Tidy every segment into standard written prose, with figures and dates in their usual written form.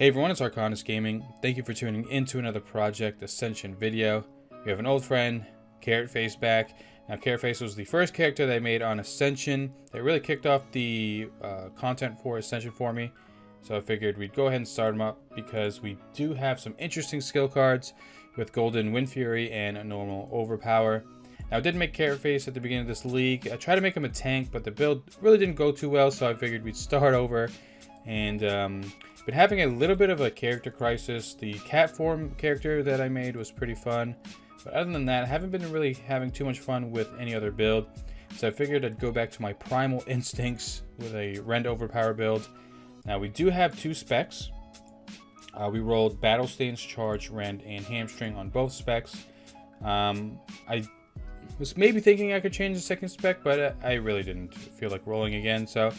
Hey everyone, it's Arkondus Gaming. Thank you for tuning into another Project Ascension video. We have an old friend, Carrotface, back. Now, Carrotface was the first character that I made on Ascension that really kicked off the content for Ascension for me. So I figured we'd go ahead and start him up because we do have some interesting skill cards with Golden Wind Fury and a normal Overpower. Now, I did make Carrotface at the beginning of this league. I tried to make him a tank, but the build really didn't go too well, so I figured we'd start over. And been having a little bit of a character crisis. The cat form character that I made was pretty fun, but other than that, I haven't been really having too much fun with any other build. So I figured I'd go back to my primal instincts with a Rend Overpower build. Now we do have two specs. We rolled Battle Stance, Charge, Rend, and Hamstring on both specs. I was maybe thinking I could change the second spec, but I really didn't feel like rolling again. So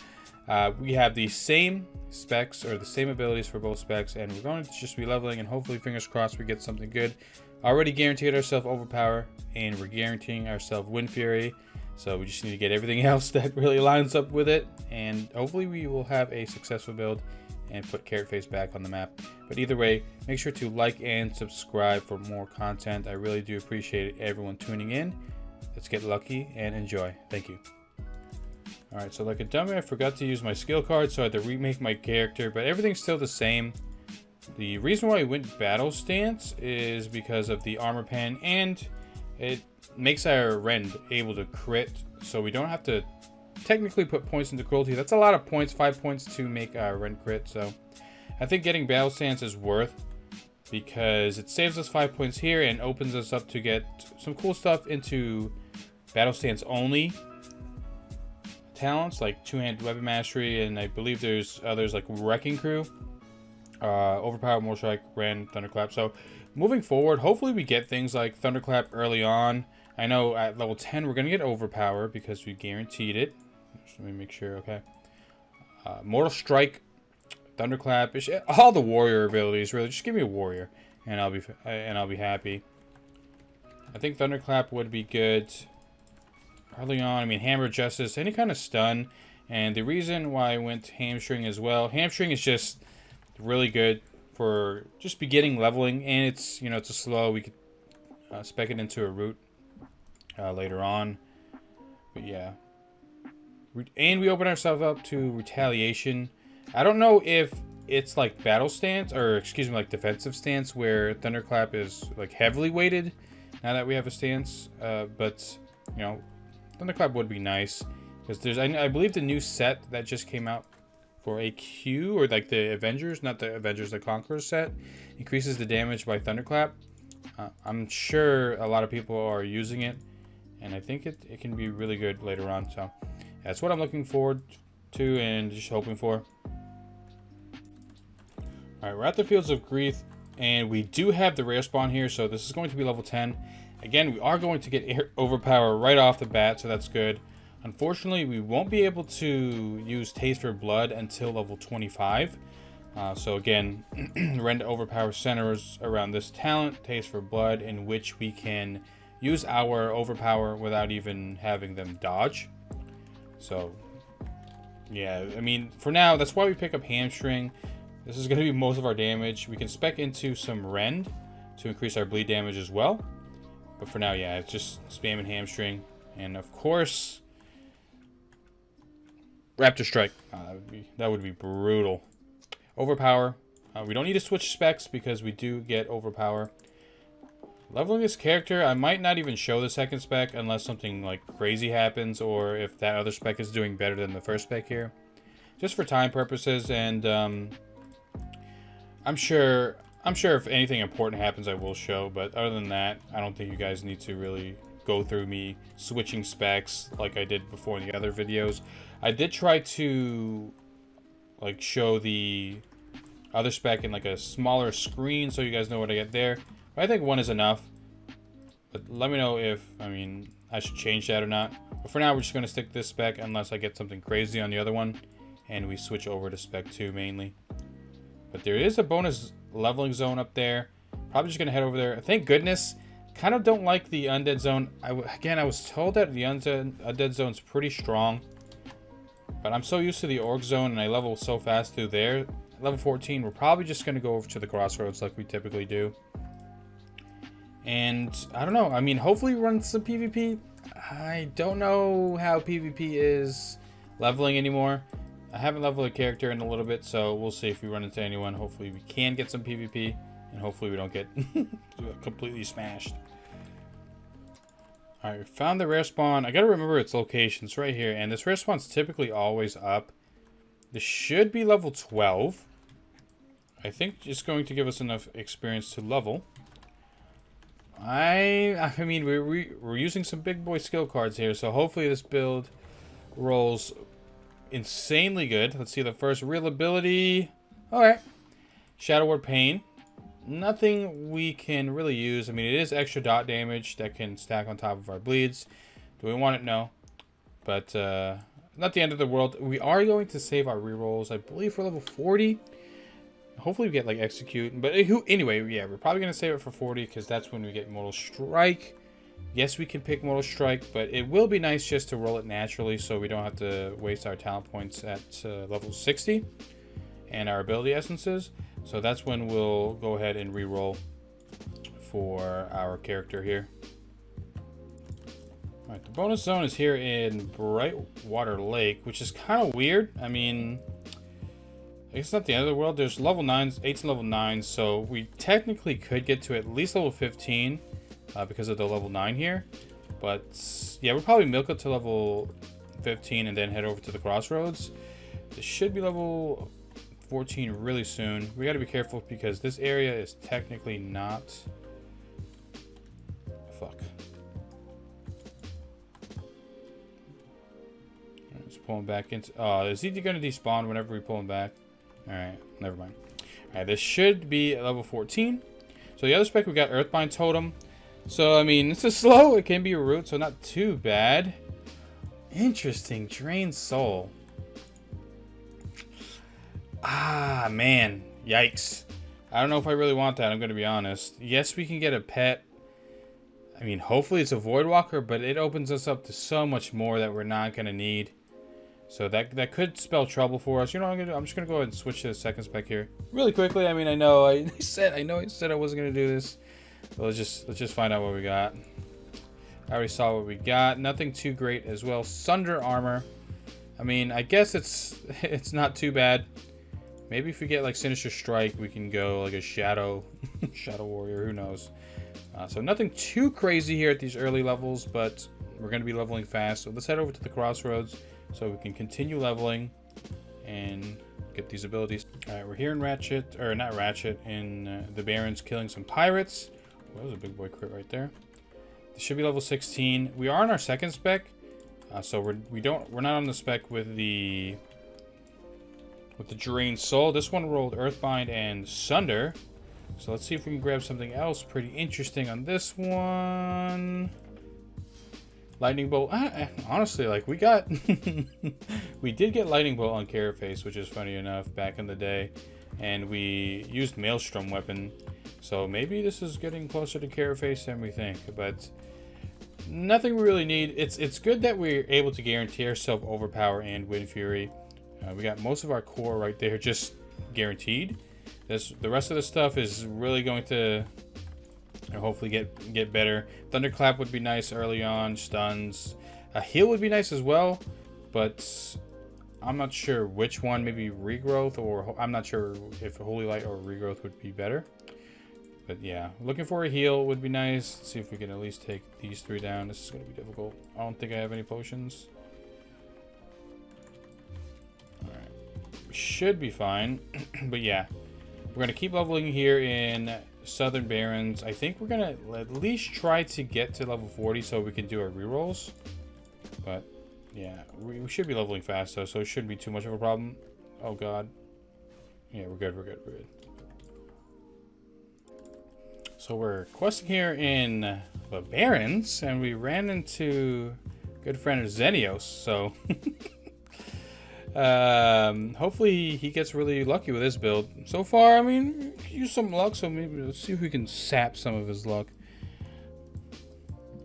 we have the same specs, or the same abilities for both specs, and we're going to just be leveling, and hopefully, fingers crossed, we get something good. Already guaranteed ourselves Overpower, and we're guaranteeing ourselves Wind Fury, so we just need to get everything else that really lines up with it, and hopefully we will have a successful build and put Carrotface back on the map. But either way, make sure to like and subscribe for more content. I really do appreciate everyone tuning in. Let's get lucky and enjoy. Thank you. Alright, so like a dummy, I forgot to use my skill card, so I had to remake my character, but everything's still the same. The reason why I went Battle Stance is because of the armor pen, and it makes our Rend able to crit, so we don't have to technically put points into cruelty. That's a lot of points, 5 points to make our Rend crit, so I think getting Battle Stance is worth, because it saves us 5 points here and opens us up to get some cool stuff into Battle Stance only talents, like two-handed weapon mastery, and I believe there's others like Wrecking Crew, Overpower, More Strike, Rend, Thunderclap. So moving forward, hopefully we get things like Thunderclap early on. I know at level 10 we're gonna get Overpower because we guaranteed it. Just let me make sure. Okay, Mortal Strike, Thunderclap, all the warrior abilities. Really, just give me a warrior, and I'll be happy. I think Thunderclap would be good early on. I mean, Hammer of Justice, any kind of stun. And the reason why I went Hamstring as well, Hamstring is just really good for just beginning leveling, and it's, you know, it's a slow. We could spec it into a root later on. But yeah, and we open ourselves up to Retaliation. I don't know if it's like Battle Stance, or excuse me, like Defensive Stance, where Thunderclap is like heavily weighted now that we have a stance, but you know, Thunderclap would be nice, because there's, I believe, the new set that just came out for AQ, or like the Avengers, not the Avengers the Conquerors set, increases the damage by Thunderclap. I'm sure a lot of people are using it, and I think it can be really good later on. So that's what I'm looking forward to and just hoping for. Alright, we're at the Fields of Grief, and we do have the rare spawn here, so this is going to be level 10. Again, we are going to get Overpower right off the bat, so that's good. Unfortunately, we won't be able to use Taste for Blood until level 25. So again, Rend Overpower centers around this talent, Taste for Blood, in which we can use our Overpower without even having them dodge. So, yeah, I mean, for now, that's why we pick up Hamstring. This is going to be most of our damage. We can spec into some Rend to increase our bleed damage as well. But for now, yeah, it's just spamming Hamstring. And of course, Raptor Strike. That would be brutal. Overpower. We don't need to switch specs because we do get Overpower. Leveling this character, I might not even show the second spec unless something like crazy happens, or if that other spec is doing better than the first spec here. Just for time purposes, and I'm sure if anything important happens, I will show, but other than that, I don't think you guys need to really go through me switching specs like I did before in the other videos. I did try to like show the other spec in like a smaller screen so you guys know what I get there, but I think one is enough. But let me know if, I mean, I should change that or not. But for now, we're just going to stick to this spec unless I get something crazy on the other one, and we switch over to spec 2 mainly. But there is a bonus leveling zone up there. Probably just gonna head over there. Thank goodness. Kind of don't like the undead zone. Again, I was told that the undead zone's pretty strong, but I'm so used to the orc zone, and I level so fast through there. level 14, we're probably just going to go over to the crossroads like we typically do. And I don't know. I mean, hopefully we run some PvP. I don't know how PvP is leveling anymore. I haven't leveled a character in a little bit, so we'll see if we run into anyone. Hopefully we can get some PvP, and hopefully we don't get completely smashed. Alright, we found the rare spawn. I gotta remember its location. It's right here, and this rare spawn's typically always up. This should be level 12. I think it's going to give us enough experience to level. I mean, we're using some big boy skill cards here, so hopefully this build rolls insanely good. Let's see the first real ability. Alright. Shadow Ward Pain. Nothing we can really use. I mean, it is extra dot damage that can stack on top of our bleeds. Do we want it? No. But, not the end of the world. We are going to save our rerolls, I believe, for level 40. Hopefully we get, like, Execute. But anyway, yeah, we're probably going to save it for 40 because that's when we get Mortal Strike. Yes, we can pick Mortal Strike, but it will be nice just to roll it naturally so we don't have to waste our talent points at level 60 and our ability essences. So that's when we'll go ahead and re-roll for our character here. Alright, the bonus zone is here in Brightwater Lake, which is kind of weird. I mean, I guess it's not the end of the world. There's level 9s, 8s and level 9s, so we technically could get to at least level 15 because of the level 9 here. But yeah, we'll probably milk it to level 15 and then head over to the crossroads. This should be level 14 really soon. We got to be careful because this area is technically not... Fuck. Let's pull him back into... Oh, is he going to despawn whenever we pull him back? Alright, never mind. Alright, this should be level 14. So the other spec, we got Earthbind Totem. So, I mean, this is slow. It can be a root, so not too bad. Interesting. Drained Soul. Ah, man. Yikes. I don't know if I really want that, I'm going to be honest. Yes, we can get a pet. I mean, hopefully it's a Voidwalker, but it opens us up to so much more that we're not going to need. So that could spell trouble for us. You know what I'm going to do? I'm just going to go ahead and switch to the second spec here. Really quickly, I mean, I know I said I wasn't going to do this. But let's just find out what we got. I already saw what we got. Nothing too great as well. Sunder Armor. I mean, I guess it's not too bad. Maybe if we get like Sinister Strike, we can go like a Shadow Warrior. Who knows? So nothing too crazy here at these early levels, but we're going to be leveling fast. So let's head over to the crossroads so we can continue leveling and get these abilities. All right, we're here in Ratchet, or not Ratchet, in the Barrens, killing some pirates. Oh, that was a big boy crit right there. This should be level 16. We are on our second spec, so we're not on the spec with the Drained Soul. This one rolled Earthbind and Sunder. So let's see if we can grab something else pretty interesting on this one. Lightning Bolt. Honestly, like we got... we did get Lightning Bolt on Carrotface, which is funny enough, back in the day. And we used Maelstrom Weapon. So maybe this is getting closer to Carrotface than we think. But nothing we really need. It's good that we're able to guarantee ourselves Overpower and Wind Fury. We got most of our core right there just guaranteed. The rest of the stuff is really going to hopefully get better. Thunderclap would be nice early on. Stuns. A heal would be nice as well, but I'm not sure which one. Maybe Regrowth, or I'm not sure if Holy Light or Regrowth would be better. But yeah, looking for a heal would be nice. Let's see if we can at least take these three down. This is going to be difficult. I don't think I have any potions. Alright. We should be fine. But yeah, we're going to keep leveling here in Southern Barrens. I think we're going to at least try to get to level 40 so we can do our rerolls. But yeah, we should be leveling fast though, so it shouldn't be too much of a problem. Oh god. Yeah, we're good. So we're questing here in the Barrens, and we ran into good friend Xenios, so hopefully he gets really lucky with this build. So far, I mean, use some luck, so maybe let's see if we can sap some of his luck.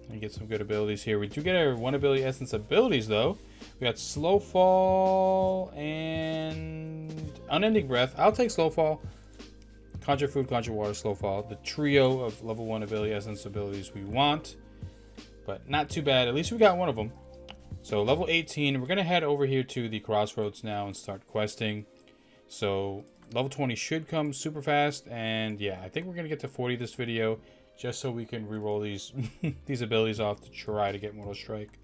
and get some good abilities here. We do get our 1 ability essence abilities though. We got Slow Fall and Unending Breath. I'll take Slow Fall. Conjure Food, Conjure Water, Slow Fall. The trio of level 1 ability essence abilities we want. But not too bad. At least we got one of them. So level 18. We're going to head over here to the crossroads now and start questing. So level 20 should come super fast. And yeah, I think we're going to get to 40 this video. Just so we can reroll these these abilities off to try to get Mortal Strike.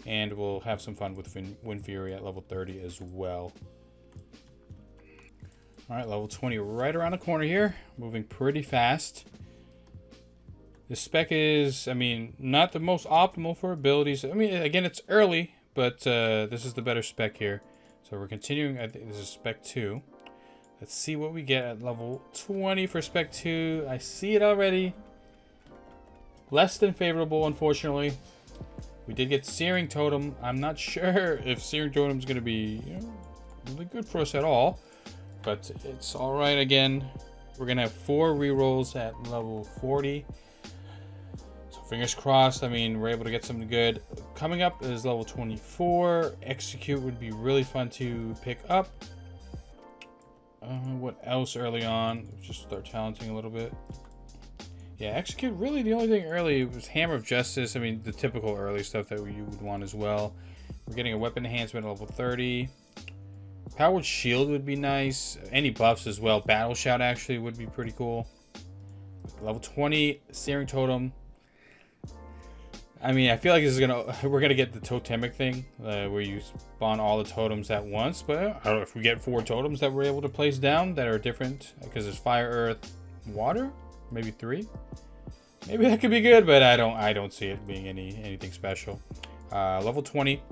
And we'll have some fun with Wind Fury at level 30 as well. Alright, level 20 right around the corner here. Moving pretty fast. The spec is, I mean, not the most optimal for abilities. I mean, again, it's early, but this is the better spec here. So we're continuing. I think this is spec 2. Let's see what we get at level 20 for spec 2. I see it already. Less than favorable, unfortunately. We did get Searing Totem. I'm not sure if Searing Totem is going to be, you know, really good for us at all. But it's alright again. We're going to have 4 rerolls at level 40. So fingers crossed. I mean, we're able to get something good. Coming up is level 24. Execute would be really fun to pick up. What else early on? Just start talenting a little bit. Yeah, Execute, really the only thing early was Hammer of Justice. I mean, the typical early stuff that you would want as well. We're getting a weapon enhancement at level 30. Powered Shield would be nice. Any buffs as well. Battle Shout actually would be pretty cool. Level 20, Searing Totem. I mean, I feel like this is we're gonna get the totemic thing, where you spawn all the totems at once. But I don't know if we get 4 totems that we're able to place down that are different, because there's Fire, Earth, Water, maybe 3. Maybe that could be good, but I don't see it being anything special. Level 20,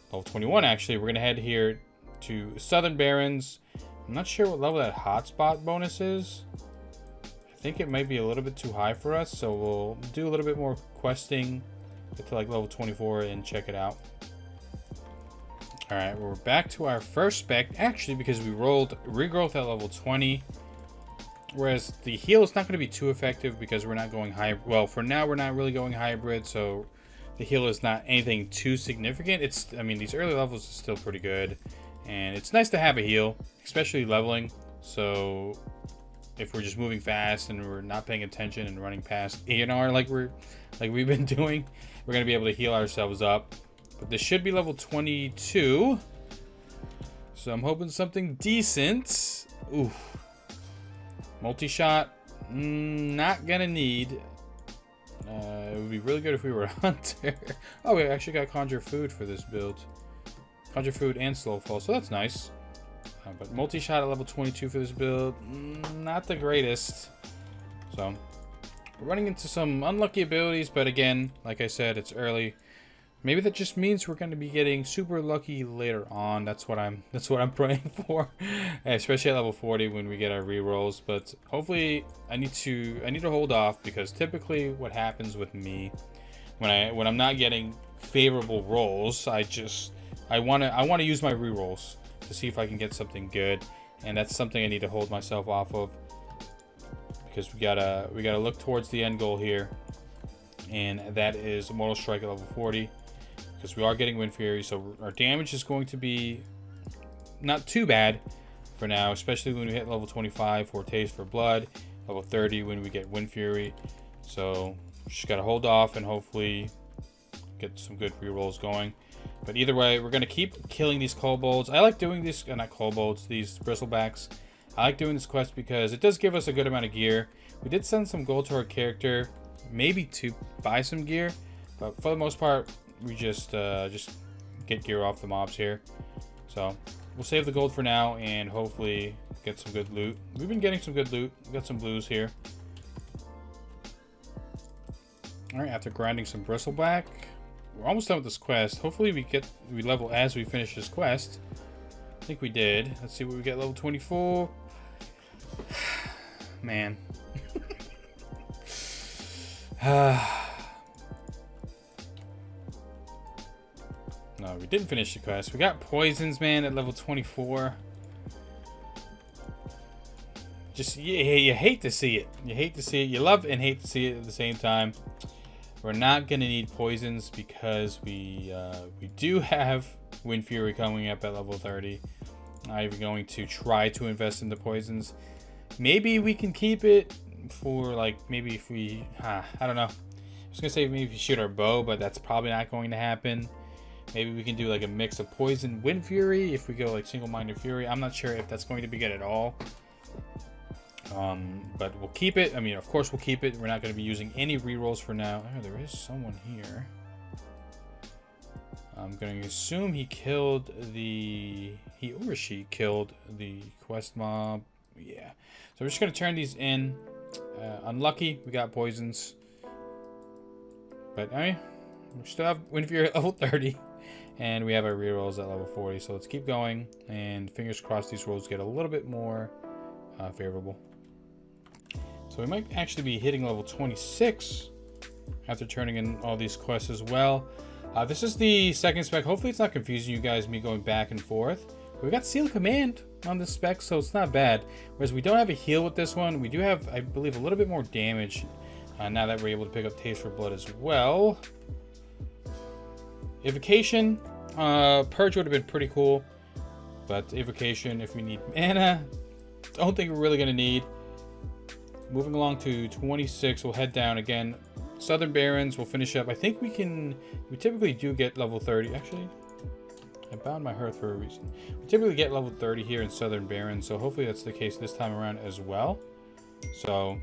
level 21 actually. We're gonna head here to Southern Barrens. I'm not sure what level that hotspot bonus is. I think it might be a little bit too high for us, so we'll do a little bit more questing, get to like level 24 and check it out. All right, we're back to our first spec actually, because we rolled regrowth at level 20, whereas the heal is not going to be too effective because we're not going high. Well, for now we're not really going hybrid, so the heal is not anything too significant. It's, I mean, these early levels are still pretty good. And it's nice to have a heal, especially leveling. So if we're just moving fast and we're not paying attention and running past A&R like we've been doing, we're gonna be able to heal ourselves up. But this should be level 22. So I'm hoping something decent. Ooh. Multi-shot, not gonna need. It would be really good if we were a hunter. Oh, we actually got Conjure Food for this build. Conjure Food and Slow Fall, so that's nice. But multi-shot at level 22 for this build, not the greatest. So we're running into some unlucky abilities, but again, like I said, it's early. Maybe that just means we're going to be getting super lucky later on. That's what I'm praying for, especially at level 40 when we get our rerolls. But hopefully, I need to hold off, because typically what happens with me when I'm not getting favorable rolls, I want to use my rerolls to see if I can get something good, and that's something I need to hold myself off of, because we gotta look towards the end goal here, and that is Mortal Strike at level 40, because we are getting Wind Fury, so our damage is going to be not too bad for now, especially when we hit level 25 for Taste for Blood, level 30 when we get Wind Fury. So just gotta hold off and hopefully get some good rerolls going. But either way, we're going to keep killing these kobolds. I like doing these, not kobolds, these bristlebacks. I like doing this quest because it does give us a good amount of gear. We did send some gold to our character, maybe to buy some gear. But for the most part, we just get gear off the mobs here. So we'll save the gold for now and hopefully get some good loot. We've been getting some good loot. We got some blues here. Alright, after grinding some bristleback, we're almost done with this quest. Hopefully we level as we finish this quest. I think we did. Let's see what we get. Level 24. Man. No, we didn't finish the quest. We got poisons, man, at level 24. Just, you hate to see it. You hate to see it. You love and hate to see it at the same time. We're not going to need poisons because we do have Wind Fury coming up at level 30. I'm going to try to invest in the poisons. Maybe we can keep it for like, maybe if we, I don't know. I was going to say maybe if we shoot our bow, but that's probably not going to happen. Maybe we can do like a mix of poison, Wind Fury, if we go like single-minded Fury. I'm not sure if that's going to be good at all. But we'll keep it. I mean, of course we'll keep it. We're not going to be using any rerolls for now. Oh, there is someone here. I'm going to assume he killed the... He or she killed the quest mob. Yeah. So we're just going to turn these in. Unlucky, we got poisons. But, I mean, we still have Wind Fury at level 30. And we have our rerolls at level 40. So let's keep going. And fingers crossed these rolls get a little bit more favorable. So we might actually be hitting level 26 after turning in all these quests as well. This is the second spec. Hopefully it's not confusing you guys, me going back and forth. But we got Seal Command on this spec, so it's not bad. Whereas we don't have a heal with this one. We do have, I believe, a little bit more damage now that we're able to pick up Taste for Blood as well. Evocation. Purge would have been pretty cool. But Evocation, if we need mana, don't think we're really going to need. Moving along to 26, we'll head down again. Southern Barrens, we'll finish up. I think we typically do get level 30. Actually, I bound my hearth for a reason. We typically get level 30 here in Southern Barrens, so hopefully that's the case this time around as well. So,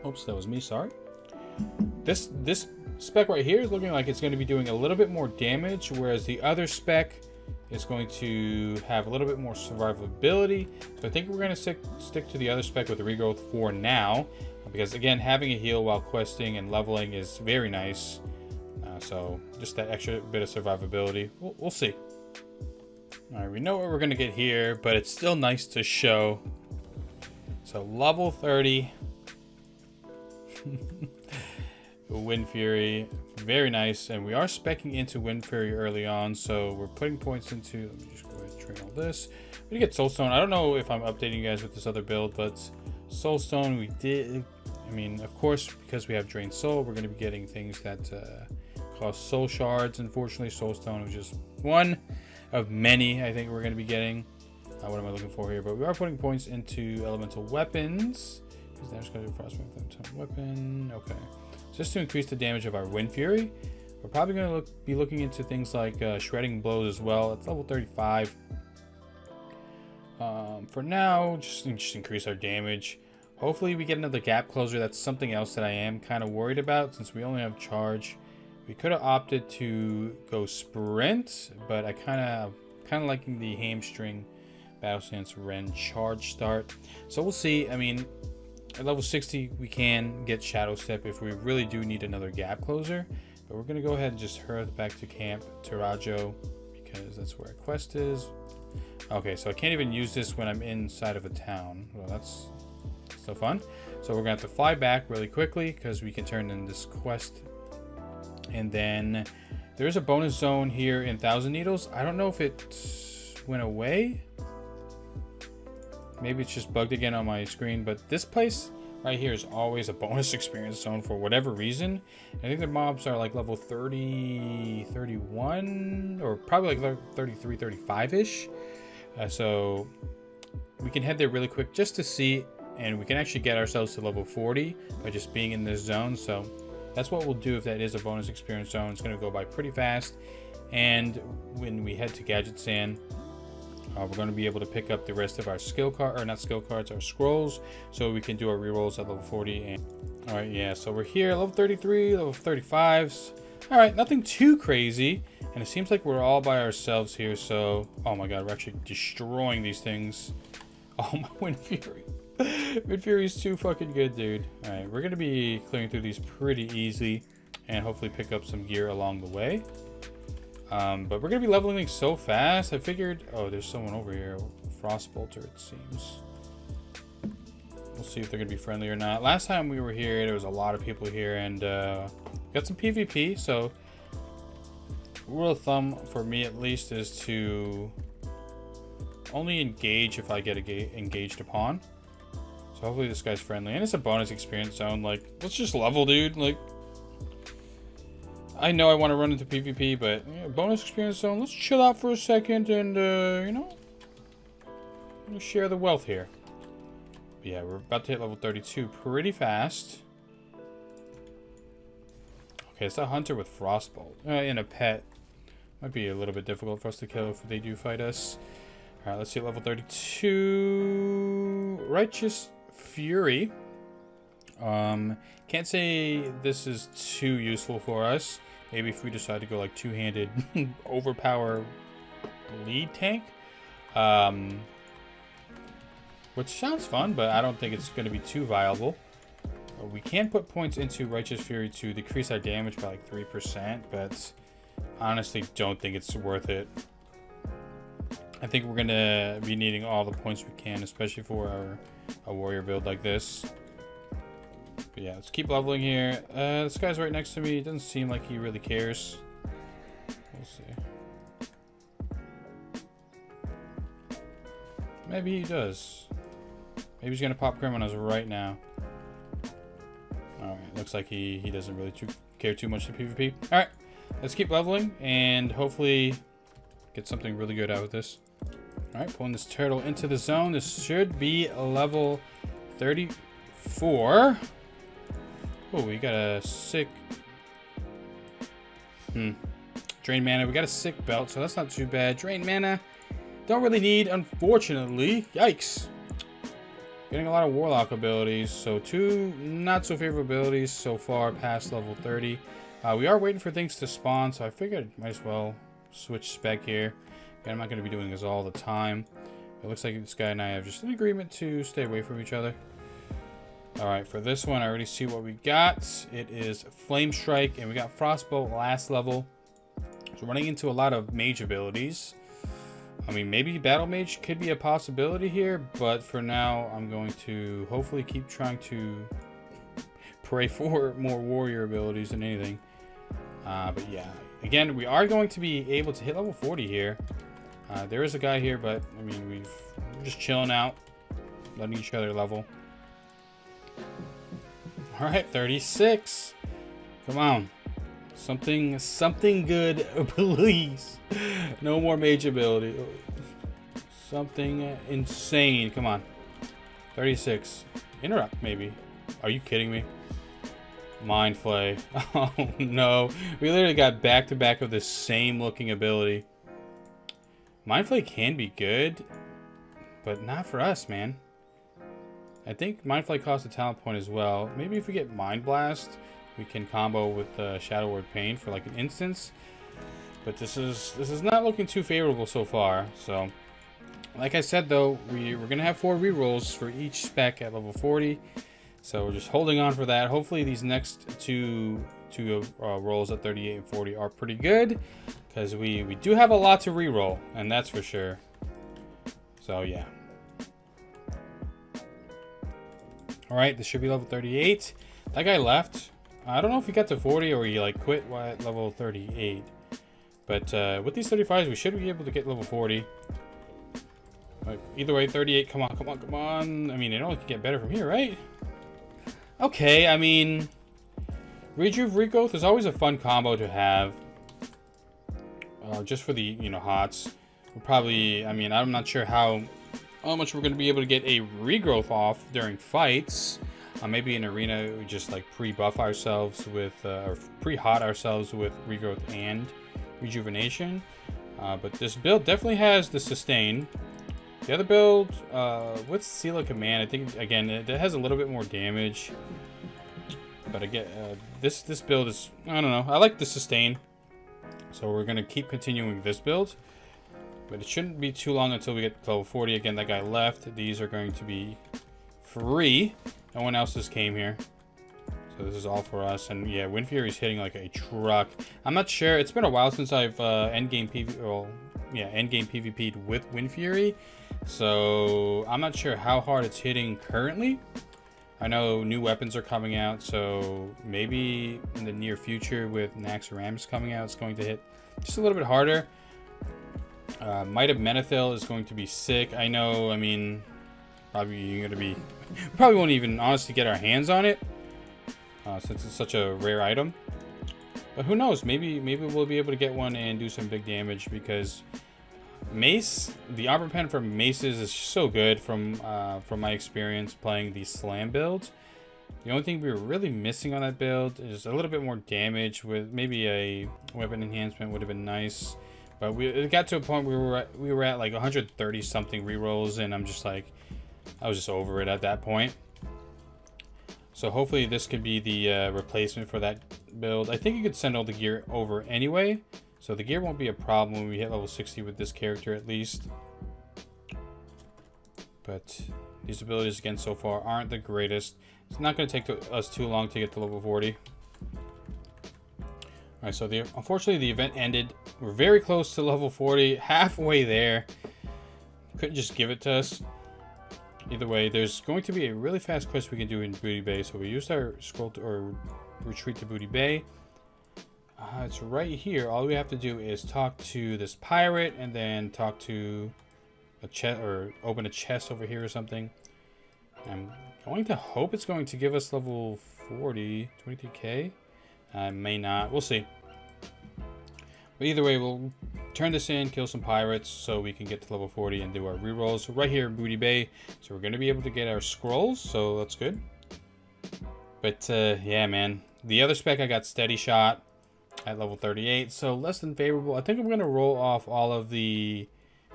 oops, that was me, sorry. This spec right here is looking like it's going to be doing a little bit more damage, whereas the other spec is going to have a little bit more survivability. So I think we're going to stick to the other spec with the regrowth for now, because again, having a heal while questing and leveling is very nice. So just that extra bit of survivability, we'll see. All right, we know what we're going to get here, but it's still nice to show. So level 30 Wind Fury, very nice. And we are speccing into Wind Fury early on, so we're putting points into, let me just go ahead and train all this. We get Soulstone. I don't know if I'm updating you guys with this other build, but Soulstone we did, I mean, of course, because we have Drained Soul, we're going to be getting things that cost Soul Shards. Unfortunately, Soulstone was just one of many I think we're going to be getting. What am I looking for here? But we are putting points into Elemental Weapons, because that's going to be Frostbite Weapon. Okay. Just to increase the damage of our Wind Fury. We're probably going to be looking into things like Shredding Blows as well. It's level 35. For now, just increase our damage. Hopefully we get another Gap Closer. That's something else that I am kind of worried about, since we only have Charge. We could have opted to go Sprint, but I kind of liking the Hamstring Battle Stance Ren Charge start. So we'll see. I mean, at level 60, we can get Shadow Step if we really do need another Gap Closer. But we're going to go ahead and just hearth back to Camp Tarajo, because that's where our quest is. Okay, so I can't even use this when I'm inside of a town. Well, that's still fun. So we're going to have to fly back really quickly, because we can turn in this quest. And then there's a bonus zone here in Thousand Needles. I don't know if it went away. Maybe it's just bugged again on my screen, but this place right here is always a bonus experience zone for whatever reason. I think the mobs are like level 30, 31, or probably like 33, 35-ish. So we can head there really quick just to see, and we can actually get ourselves to level 40 by just being in this zone. So that's what we'll do if that is a bonus experience zone. It's going to go by pretty fast. And when we head to Gadget Sand, we're going to be able to pick up the rest of our skill card, or not skill cards, our scrolls, so we can do our rerolls at level 40. And all right, yeah, so we're here, level 33, level 35s. All right, nothing too crazy, and it seems like we're all by ourselves here. So, oh my god, we're actually destroying these things. Oh my, Wind Fury. Wind Fury is too fucking good, dude. All right, we're gonna be clearing through these pretty easy, and hopefully pick up some gear along the way. But we're gonna be leveling so fast. I figured, oh, there's someone over here. Frostbolter, it seems. We'll see if they're gonna be friendly or not. Last time we were here, there was a lot of people here, and got some PvP. So rule of thumb for me, at least, is to only engage if I get engaged upon. So hopefully this guy's friendly, and it's a bonus experience zone. Like, let's just level, dude. Like, I know I want to run into PvP, but yeah, bonus experience zone. Let's chill out for a second and, you know, share the wealth here. But yeah, we're about to hit level 32 pretty fast. Okay, it's a hunter with frostbolt and a pet. Might be a little bit difficult for us to kill if they do fight us. All right, let's see level 32. Righteous Fury. Can't say this is too useful for us. Maybe if we decide to go like two-handed overpower lead tank. Which sounds fun, but I don't think it's going to be too viable. We can put points into Righteous Fury to decrease our damage by like 3%, but honestly don't think it's worth it. I think we're going to be needing all the points we can, especially for a warrior build like this. But yeah, let's keep leveling here. This guy's right next to me. It doesn't seem like he really cares. We'll see. Maybe he does. Maybe he's gonna pop Grim on us right now. Alright, looks like he doesn't really care too much to PvP. Alright, let's keep leveling and hopefully get something really good out of this. Alright, pulling this turtle into the zone. This should be level 34. Oh, we got a sick... Drain mana. We got a sick belt, so that's not too bad. Drain mana. Don't really need, unfortunately. Yikes. Getting a lot of Warlock abilities, so two not so favorable abilities so far past level 30. We are waiting for things to spawn, so I figured I might as well switch spec here. Again, I'm not going to be doing this all the time. It looks like this guy and I have just an agreement to stay away from each other. Alright, for this one, I already see what we got. It is Flame Strike, and we got Frostbolt last level. So running into a lot of mage abilities. I mean, maybe Battle Mage could be a possibility here, but for now, I'm going to hopefully keep trying to pray for more warrior abilities than anything. But yeah, again, we are going to be able to hit level 40 here. There is a guy here, but I mean, we're just chilling out, letting each other level. All right, 36. Come on. Something good, please. No more mage ability. Something insane. Come on. 36. Interrupt, maybe. Are you kidding me? Mind Flay. Oh, no. We literally got back-to-back of the same looking ability. Mind Flay can be good, but not for us, man. I think Mind Flay costs a talent point as well. Maybe if we get Mind Blast, we can combo with Shadow Word Pain for like an instance. But this is not looking too favorable so far. So, like I said though, we're gonna have 4 rerolls for each spec at level 40. So we're just holding on for that. Hopefully these next two rolls at 38 and 40 are pretty good, because we do have a lot to reroll, and that's for sure. So yeah. All right, this should be level 38. That guy left. I don't know if he got to 40 or he like quit at level 38. But with these 35s, we should be able to get level 40. Either way, 38. Come on, come on, come on. I mean, it only can get better from here, right? Okay, I mean, Rejuve Regrowth is always a fun combo to have. Just for the, you know, HOTS. We'll probably, I mean, I'm not sure how much we're going to be able to get a regrowth off during fights. Maybe in arena, we just like pre-buff ourselves with, or pre-hot ourselves with regrowth and rejuvenation. But this build definitely has the sustain. The other build with Seal of Command, I think again it has a little bit more damage. But again, this build is, I don't know. I like the sustain, so we're gonna keep continuing this build. But it shouldn't be too long until we get to level 40. Again, that guy left. These are going to be free. No one else just came here. So this is all for us. And yeah, Wind Fury's hitting like a truck. I'm not sure. It's been a while since I've endgame PvP'd with Wind Fury. So I'm not sure how hard it's hitting currently. I know new weapons are coming out. So maybe in the near future with Naxxramas coming out, it's going to hit just a little bit harder. Might of Menethil is going to be sick. I know, I mean, probably won't even honestly get our hands on it, since it's such a rare item. But who knows? Maybe we'll be able to get one and do some big damage, because mace, the armor pen for maces is so good from my experience playing the slam build. The only thing we were really missing on that build is a little bit more damage. With maybe a weapon enhancement would have been nice. But it got to a point where we were at like 130 something rerolls, and I'm just like, I was just over it at that point. So hopefully this could be the replacement for that build. I think you could send all the gear over anyway, so the gear won't be a problem when we hit level 60 with this character at least. But these abilities again so far aren't the greatest. It's not going to take us too long to get to level 40. Alright, so unfortunately the event ended. We're very close to level 40, halfway there. Couldn't just give it to us. Either way, there's going to be a really fast quest we can do in Booty Bay. So we used our scroll or retreat to Booty Bay. It's right here. All we have to do is talk to this pirate and then talk to a chest, or open a chest over here or something. I'm going to hope it's going to give us level 40, 23k. May not. We'll see. But either way, we'll turn this in, kill some pirates so we can get to level 40 and do our rerolls right here in Booty Bay. So we're going to be able to get our scrolls, so that's good. But yeah, man. The other spec I got steady shot at level 38, so less than favorable. I think I'm going to roll off all of the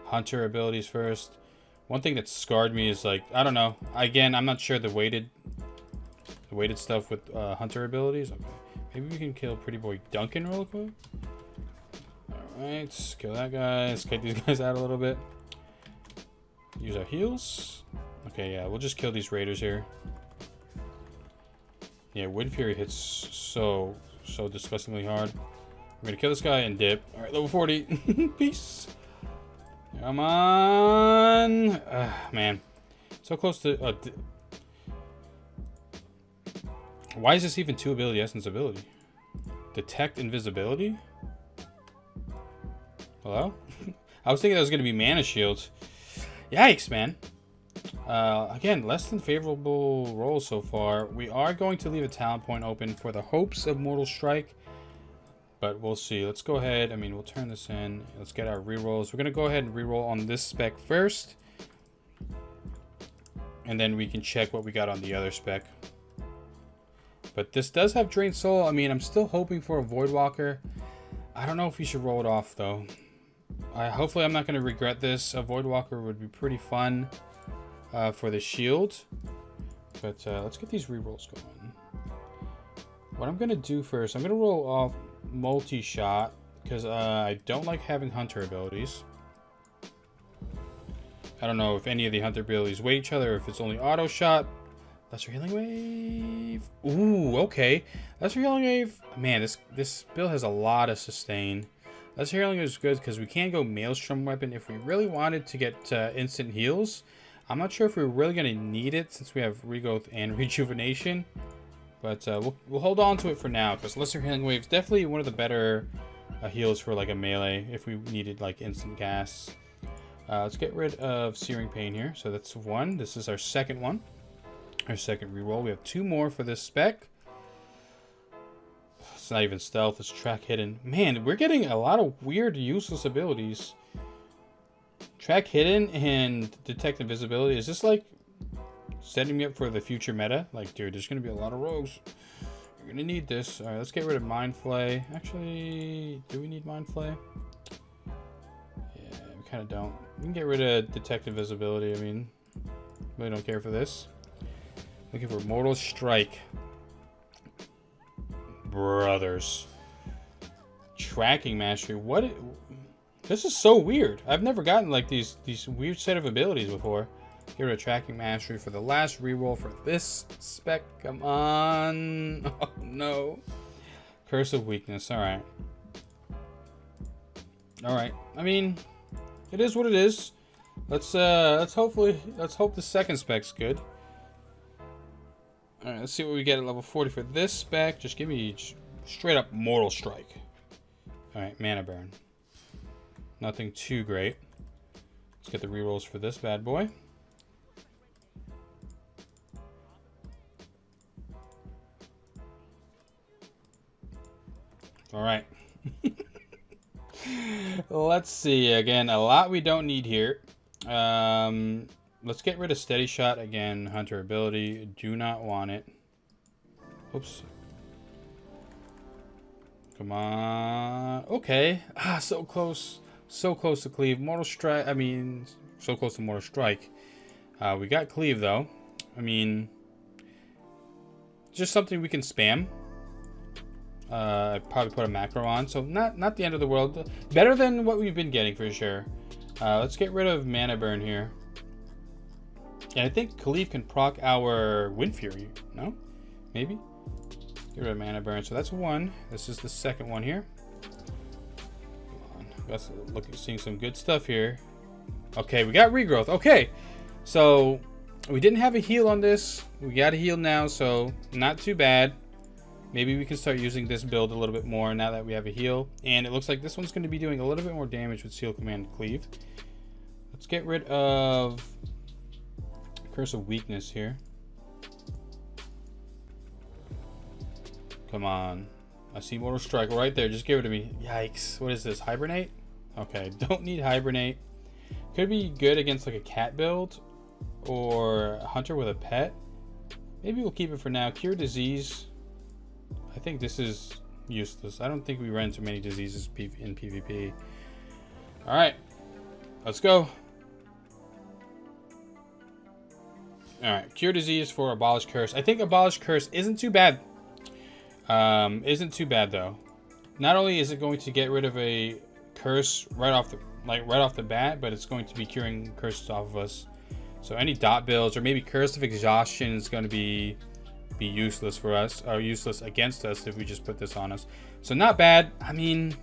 hunter abilities first. One thing that scarred me is, like, I don't know. Again, I'm not sure the weighted stuff with hunter abilities. Okay. Maybe we can kill Pretty Boy Duncan real quick. Alright, kill that guy. Let's get these guys out a little bit. Use our heals. Okay, yeah, we'll just kill these raiders here. Yeah, Wind Fury hits so disgustingly hard. We're gonna kill this guy and dip. Alright, level 40. Peace. Come on. Man. So close to... why is this even 2 ability essence ability? Detect invisibility? Hello? I was thinking that was going to be mana shields. Yikes, man. Again, less than favorable rolls so far. We are going to leave a talent point open for the hopes of Mortal Strike. But we'll see. Let's go ahead. I mean, we'll turn this in. Let's get our rerolls. We're going to go ahead and reroll on this spec first. And then we can check what we got on the other spec. But this does have Drained Soul. I mean, I'm still hoping for a Voidwalker. I don't know if we should roll it off, though. Hopefully, I'm not going to regret this. A Voidwalker would be pretty fun for the shield. But let's get these rerolls going. What I'm going to do first, I'm going to roll off multi-shot, because I don't like having hunter abilities. I don't know if any of the hunter abilities weight each other, or if it's only auto shot. Lesser Healing Wave. Ooh, okay. Lesser Healing Wave. Man, this build has a lot of sustain. Lesser Healing Wave is good because we can go Maelstrom Weapon if we really wanted to get instant heals. I'm not sure if we're really going to need it since we have Regrowth and Rejuvenation. But we'll hold on to it for now, because Lesser Healing Wave is definitely one of the better heals for like a melee if we needed like instant gas. Let's get rid of Searing Pain here. So that's one. This is our second one. Our second reroll. We have 2 more for this spec. It's not even stealth, it's track hidden. Man, we're getting a lot of weird useless abilities. Track hidden and detect invisibility. Is this like setting me up for the future meta? Like, dude, there's gonna be a lot of rogues. You're gonna need this. Alright, let's get rid of Mind Flay. Actually, do we need Mind Flay? Yeah, we kinda don't. We can get rid of detect invisibility. I mean, really don't care for this. Looking for Mortal Strike. Brothers. Tracking Mastery. What? This is so weird. I've never gotten like these weird set of abilities before. Get rid of Tracking Mastery for the last reroll for this spec. Come on. Oh no. Curse of Weakness. Alright. Alright. I mean, it is what it is. Let's hope the second spec's good. Alright, let's see what we get at level 40 for this spec. Just give me straight up Mortal Strike. Alright, Mana Burn. Nothing too great. Let's get the rerolls for this bad boy. All right. Let's see. Again, a lot we don't need here. Let's get rid of Steady Shot. Again, Hunter ability. Do not want it. Oops. Come on. Okay. Ah, so close. So close to Cleave. Mortal Strike. I mean, so close to Mortal Strike. We got Cleave, though. I mean, just something we can spam. I'd probably put a macro on. So not the end of the world. Better than what we've been getting for sure. Let's get rid of Mana Burn here. And I think Cleave can proc our Wind Fury. No? Maybe? Get rid of Mana Burn. So that's one. This is the second one here. Come on. That's seeing some good stuff here. Okay, we got Regrowth. Okay. So we didn't have a heal on this. We got a heal now, so not too bad. Maybe we can start using this build a little bit more now that we have a heal. And it looks like this one's going to be doing a little bit more damage with Seal Command Cleave. Let's get rid of Curse of Weakness here. Come on. I see Mortal Strike right there. Just give it to me. Yikes. What is this? Hibernate? Okay, don't need Hibernate. Could be good against like a cat build or a hunter with a pet. Maybe we'll keep it for now. Cure Disease. I think this is useless. I don't think we run into many diseases in PvP. Alright. Let's go. Alright. Cure Disease for Abolish Curse. I think Abolish Curse isn't too bad. Isn't too bad though. Not only is it going to get rid of a curse right off the bat, but it's going to be curing curses off of us. So any dot builds or maybe Curse of Exhaustion is going to be useless for us, or useless against us if we just put this on us. So not bad. I mean,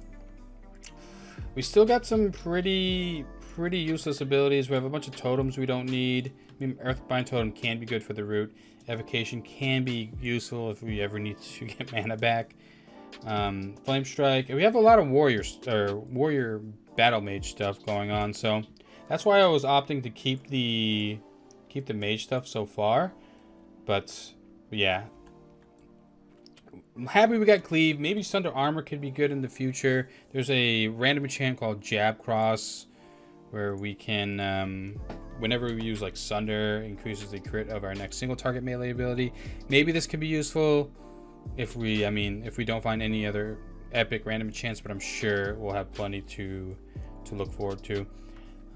we still got some pretty useless abilities. We have a bunch of totems we don't need. I mean, Earthbind Totem can be good for the root. Evocation can be useful if we ever need to get mana back. Flame Strike. We have a lot of warrior battle mage stuff going on, so that's why I was opting to keep the mage stuff so far. But yeah, I'm happy we got Cleave. Maybe Sunder Armor could be good in the future. There's a random enchant called Jab Cross where we can, whenever we use like Sunder, increases the crit of our next single target melee ability. Maybe this could be useful if we don't find any other epic random enchants, but I'm sure we'll have plenty to look forward to.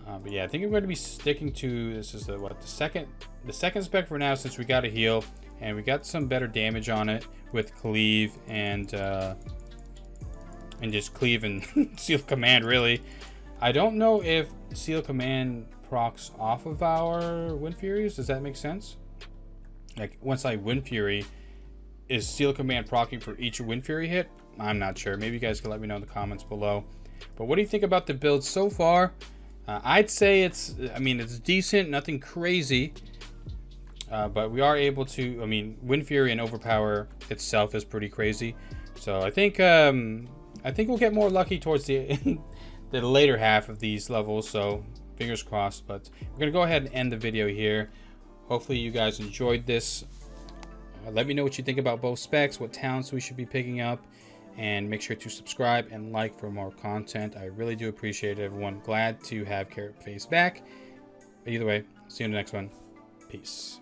But yeah, I think I'm going to be sticking to, this is the second spec for now, since we got a heal and we got some better damage on it with Cleave and just Cleave and Seal Command really. I don't know if Seal Command procs off of our Wind Furies. Does that make sense? Like once I Wind Fury, is Seal Command proccing for each Wind Fury hit? I'm not sure. Maybe you guys can let me know in the comments below. But what do you think about the build so far? I'd say it's decent, nothing crazy. But we are able to, Wind Fury and Overpower itself is pretty crazy. So I think we'll get more lucky towards the the later half of these levels. So fingers crossed. But we're gonna go ahead and end the video here. Hopefully you guys enjoyed this. Let me know what you think about both specs, what talents we should be picking up, and make sure to subscribe and like for more content. I really do appreciate it, everyone. Glad to have Carrotface back. But either way, see you in the next one. Peace.